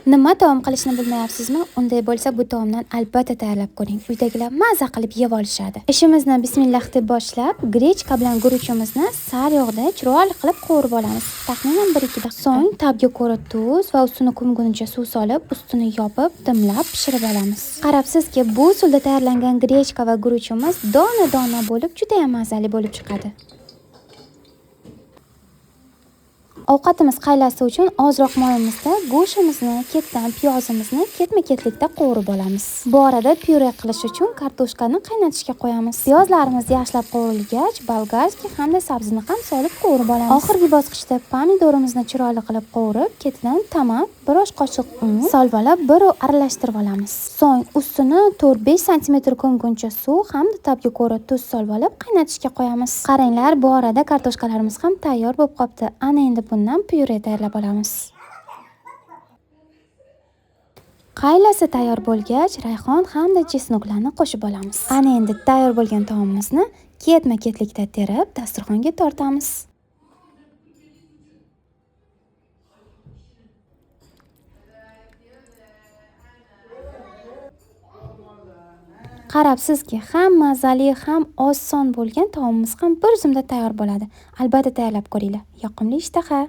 Nima taom qilishni bilmayapsizmi? Unday bo'lsa bu taomdan albatta tayyorlab ko'ring. Uydagilar maza qilib yeb olishadi. Ishimizni bismillah deb boshlab, grechka bilan guruchimizni sar yog'da chiroyli qilib qovurib olamiz. Taxminan 1-2 daqiqa. So'ng tabga ko'ra tuz va ustini qumgunicha suv solib, ustini yopib, dimlab pishirib olamiz. Qarabsizki, bu usulda tayyorlangan grechka va guruchimiz dona-dona bo'lib, juda ham mazali bo'lib chiqadi. Ovqatimiz qaylasi uchun ozroq moyimizda go'shtimizni, ketdan piyozimizni ketma-ketlikda qovurib olamiz. Bu orada pyure qilish uchun kartoshkani qaynatishga qo'yamiz. Piyozlarimiz yaxshilab qovurilgach, bolgarskiy hamda sabzini ham solib qovurib olamiz. Oxirgi bosqichda pomidorimizni chiroyli qilib qovurib, ketidan tomat, 1 osh qoshiq un solvolab bir aralashtirib olamiz. So'ng ustini 4-5 sm ko'mguncha suv hamda tabga ko'ra tuz solvolib qaynatishga qo'yamiz. Qaranglar, bu orada kartoshkalarimiz ham tayyor bo'lib qopti. Ana endi bundan pyure tayyorlab olamiz. Qaylasi tayyor bo'lgach, rayhon hamda chesnoklarni qo'shib olamiz. Ana endi tayyor bo'lgan taomimizni ketma-ketlikda terib, dasturxonga tortamiz. Qarabsizki, ham mazali, ham oson bo'lgan taomimiz ham bir zumda tayyor bo'ladi. Albatta tayyorlab ko'ringlar. Yoqimli ishtaha!